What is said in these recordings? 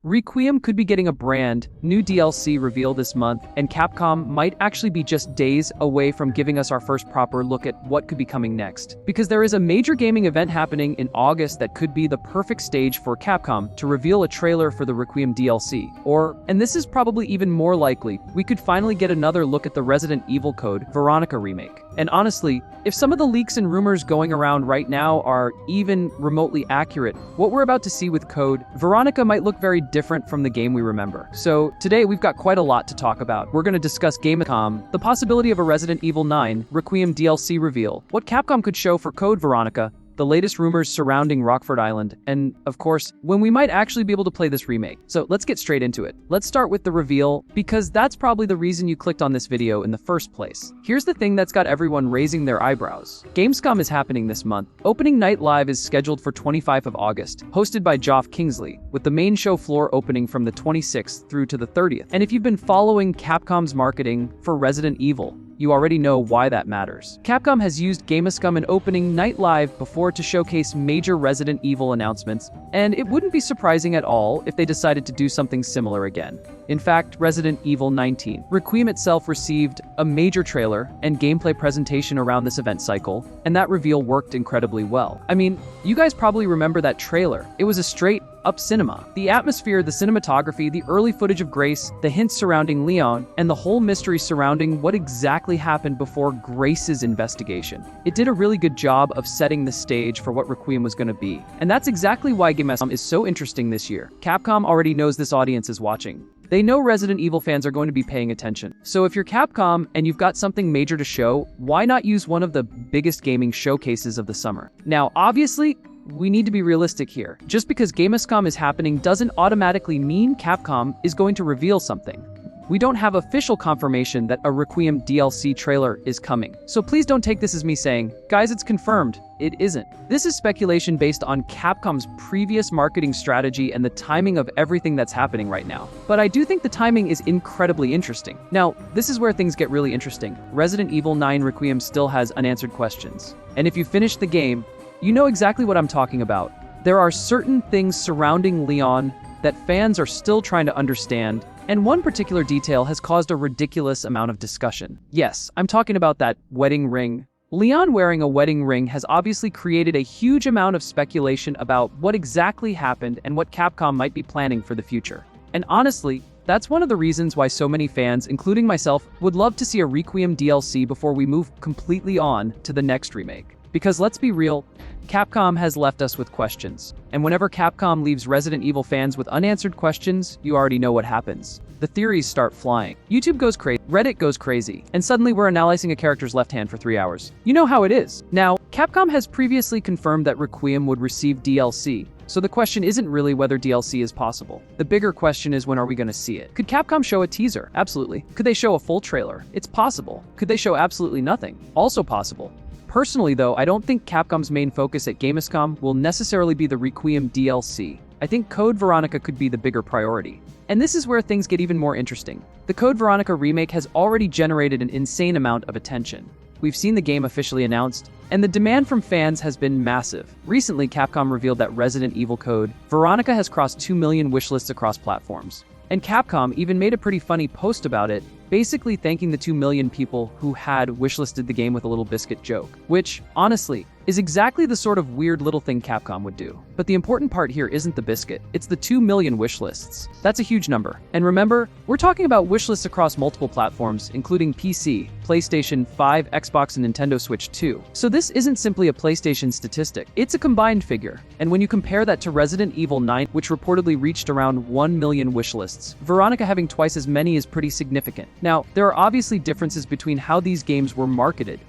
Requiem could be getting a brand new DLC reveal this month, and Capcom might actually be just days away from giving us our first proper look at what could be coming next. Because there is a major gaming event happening in August that could be the perfect stage for Capcom to reveal a trailer for the Requiem DLC. Or, and this is probably even more likely, we could finally get another look at the Resident Evil Code Veronica remake. And honestly, if some of the leaks and rumors going around right now are even remotely accurate, what we're about to see with Code Veronica might look very different from the game we remember. So today we've got quite a lot to talk about. We're going to discuss Gamescom, the possibility of a Resident Evil 9 Requiem DLC reveal, what Capcom could show for Code Veronica, the latest rumors surrounding Rockford Island, and, of course, when we might actually be able to play this remake. So let's get straight into it. Let's start with the reveal, because that's probably the reason you clicked on this video in the first place. Here's the thing that's got everyone raising their eyebrows. Gamescom is happening this month. Opening Night Live is scheduled for 25th of August, hosted by Geoff Kingsley, with the main show floor opening from the 26th through to the 30th. And if you've been following Capcom's marketing for Resident Evil, you already know why that matters. Capcom has used Gamescom and Opening Night Live before to showcase major Resident Evil announcements, and it wouldn't be surprising at all if they decided to do something similar again. In fact, Resident Evil 19 Requiem itself received a major trailer and gameplay presentation around this event cycle, and that reveal worked incredibly well. I mean, you guys probably remember that trailer. It was a straight up cinema. The atmosphere, the cinematography, the early footage of Grace, the hints surrounding Leon, and the whole mystery surrounding what exactly happened before Grace's investigation. It did a really good job of setting the stage for what Requiem was going to be. And that's exactly why Gamescom is so interesting this year. Capcom already knows this audience is watching. They know Resident Evil fans are going to be paying attention. So if you're Capcom and you've got something major to show, why not use one of the biggest gaming showcases of the summer? Now, obviously, we need to be realistic here. Just because Gamescom is happening doesn't automatically mean Capcom is going to reveal something. We don't have official confirmation that a Requiem DLC trailer is coming. So please don't take this as me saying, guys, it's confirmed. It isn't. This is speculation based on Capcom's previous marketing strategy and the timing of everything that's happening right now. But I do think the timing is incredibly interesting. Now, this is where things get really interesting. Resident Evil 9 Requiem still has unanswered questions. And if you finish the game, you know exactly what I'm talking about. There are certain things surrounding Leon that fans are still trying to understand, and one particular detail has caused a ridiculous amount of discussion. Yes, I'm talking about that wedding ring. Leon wearing a wedding ring has obviously created a huge amount of speculation about what exactly happened and what Capcom might be planning for the future. And honestly, that's one of the reasons why so many fans, including myself, would love to see a Requiem DLC before we move completely on to the next remake. Because let's be real, Capcom has left us with questions. And whenever Capcom leaves Resident Evil fans with unanswered questions, you already know what happens. The theories start flying. YouTube goes crazy, Reddit goes crazy, and suddenly we're analyzing a character's left hand for 3 hours. You know how it is. Now, Capcom has previously confirmed that Requiem would receive DLC, so the question isn't really whether DLC is possible. The bigger question is, when are we going to see it? Could Capcom show a teaser? Absolutely. Could they show a full trailer? It's possible. Could they show absolutely nothing? Also possible. Personally though, I don't think Capcom's main focus at Gamescom will necessarily be the Requiem DLC. I think Code Veronica could be the bigger priority. And this is where things get even more interesting. The Code Veronica remake has already generated an insane amount of attention. We've seen the game officially announced, and the demand from fans has been massive. Recently, Capcom revealed that Resident Evil Code Veronica has crossed 2 million wishlists across platforms. And Capcom even made a pretty funny post about it, basically thanking the 2 million people who had wishlisted the game with a little biscuit joke, which, honestly, is exactly the sort of weird little thing Capcom would do. But the important part here isn't the biscuit, it's the 2 million wishlists. That's a huge number. And remember, we're talking about wishlists across multiple platforms, including PC, PlayStation 5, Xbox, and Nintendo Switch 2. So this isn't simply a PlayStation statistic, it's a combined figure. And when you compare that to Resident Evil 9, which reportedly reached around 1 million wishlists, Veronica having twice as many is pretty significant. Now, there are obviously differences between how these games were marketed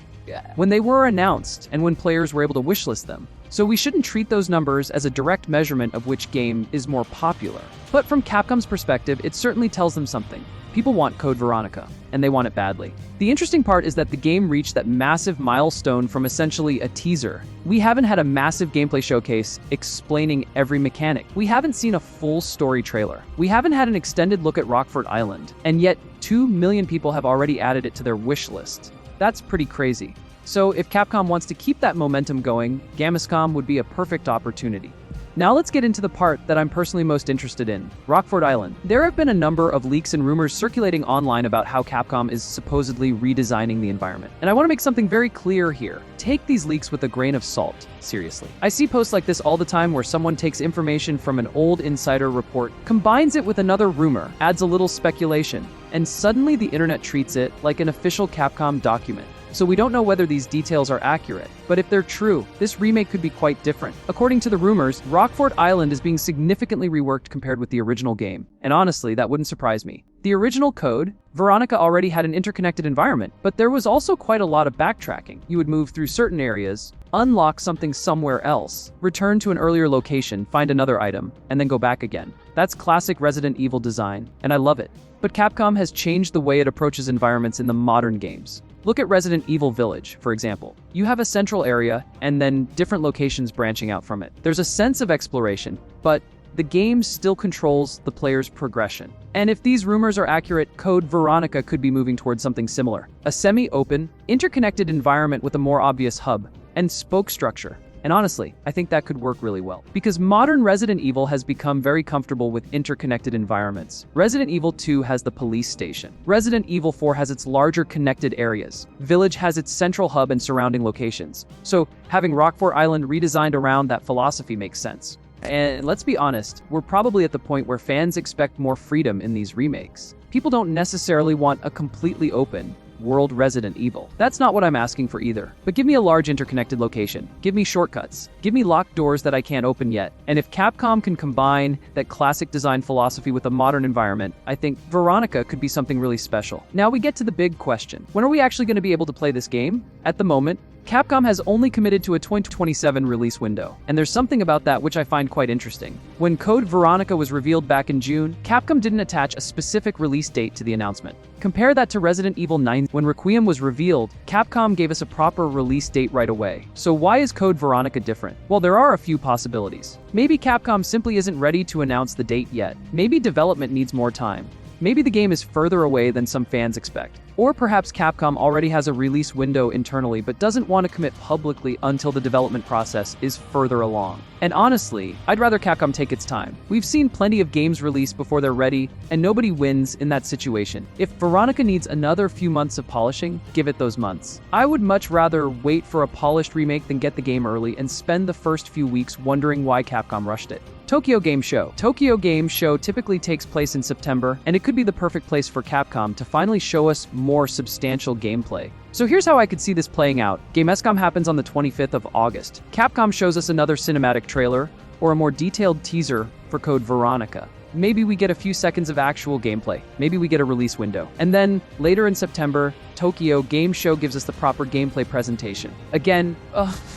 when they were announced and when players were able to wishlist them. So we shouldn't treat those numbers as a direct measurement of which game is more popular. But from Capcom's perspective, it certainly tells them something. People want Code Veronica, and they want it badly. The interesting part is that the game reached that massive milestone from essentially a teaser. We haven't had a massive gameplay showcase explaining every mechanic. We haven't seen a full story trailer. We haven't had an extended look at Rockfort Island, and yet 2 million people have already added it to their wish list. That's pretty crazy. So if Capcom wants to keep that momentum going, Gamescom would be a perfect opportunity. Now let's get into the part that I'm personally most interested in, Rockford Island. There have been a number of leaks and rumors circulating online about how Capcom is supposedly redesigning the environment. And I want to make something very clear here. Take these leaks with a grain of salt, seriously. I see posts like this all the time where someone takes information from an old insider report, combines it with another rumor, adds a little speculation, and suddenly the internet treats it like an official Capcom document. So we don't know whether these details are accurate, but if they're true, this remake could be quite different. According to the rumors, Rockfort Island is being significantly reworked compared with the original game, and honestly, that wouldn't surprise me. The original code, Veronica already had an interconnected environment, but there was also quite a lot of backtracking. You would move through certain areas, unlock something somewhere else, return to an earlier location, find another item, and then go back again. That's classic Resident Evil design, and I love it. But Capcom has changed the way it approaches environments in the modern games. Look at Resident Evil Village, for example. You have a central area, and then different locations branching out from it. There's a sense of exploration, but the game still controls the player's progression. And if these rumors are accurate, Code Veronica could be moving towards something similar. A semi-open, interconnected environment with a more obvious hub and spoke structure. And honestly, I think that could work really well. Because modern Resident Evil has become very comfortable with interconnected environments. Resident Evil 2 has the police station. Resident Evil 4 has its larger connected areas. Village has its central hub and surrounding locations. So having Rockfort Island redesigned around that philosophy makes sense. And let's be honest, we're probably at the point where fans expect more freedom in these remakes. People don't necessarily want a completely open world Resident Evil. That's not what I'm asking for either. But give me a large interconnected location. Give me shortcuts. Give me locked doors that I can't open yet. And if Capcom can combine that classic design philosophy with a modern environment, I think Veronica could be something really special. Now we get to the big question. When are we actually going to be able to play this game? At the moment, Capcom has only committed to a 2027 release window, and there's something about that which I find quite interesting. When Code Veronica was revealed back in June, Capcom didn't attach a specific release date to the announcement. Compare that to Resident Evil 9. When Requiem was revealed, Capcom gave us a proper release date right away. So why is Code Veronica different? Well, there are a few possibilities. Maybe Capcom simply isn't ready to announce the date yet. Maybe development needs more time. Maybe the game is further away than some fans expect. Or perhaps Capcom already has a release window internally but doesn't want to commit publicly until the development process is further along. And honestly, I'd rather Capcom take its time. We've seen plenty of games released before they're ready, and nobody wins in that situation. If Veronica needs another few months of polishing, give it those months. I would much rather wait for a polished remake than get the game early and spend the first few weeks wondering why Capcom rushed it. Tokyo Game Show. Tokyo Game Show typically takes place in September, and it could be the perfect place for Capcom to finally show us more substantial gameplay. So here's how I could see this playing out. Gamescom happens on the 25th of August. Capcom shows us another cinematic trailer, or a more detailed teaser for Code Veronica. Maybe we get a few seconds of actual gameplay. Maybe we get a release window. And then, later in September, Tokyo Game Show gives us the proper gameplay presentation. Again,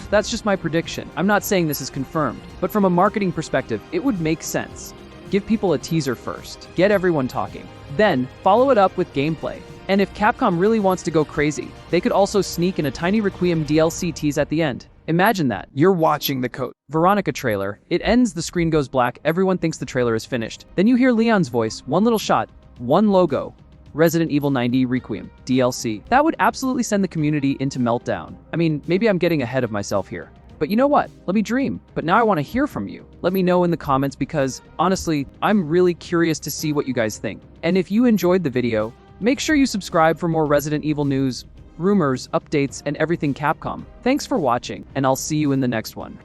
that's just my prediction. I'm not saying this is confirmed. But from a marketing perspective, it would make sense. Give people a teaser first. Get everyone talking. Then, follow it up with gameplay. And if Capcom really wants to go crazy, they could also sneak in a tiny Requiem DLC tease at the end. Imagine that. You're watching the Code Veronica trailer. It ends, the screen goes black, everyone thinks the trailer is finished. Then you hear Leon's voice, one little shot, one logo. Resident Evil 9 Requiem DLC. That would absolutely send the community into meltdown. I mean, maybe I'm getting ahead of myself here. But you know what? Let me dream. But now I want to hear from you. Let me know in the comments because, honestly, I'm really curious to see what you guys think. And if you enjoyed the video, make sure you subscribe for more Resident Evil news, rumors, updates, and everything Capcom. Thanks for watching, and I'll see you in the next one.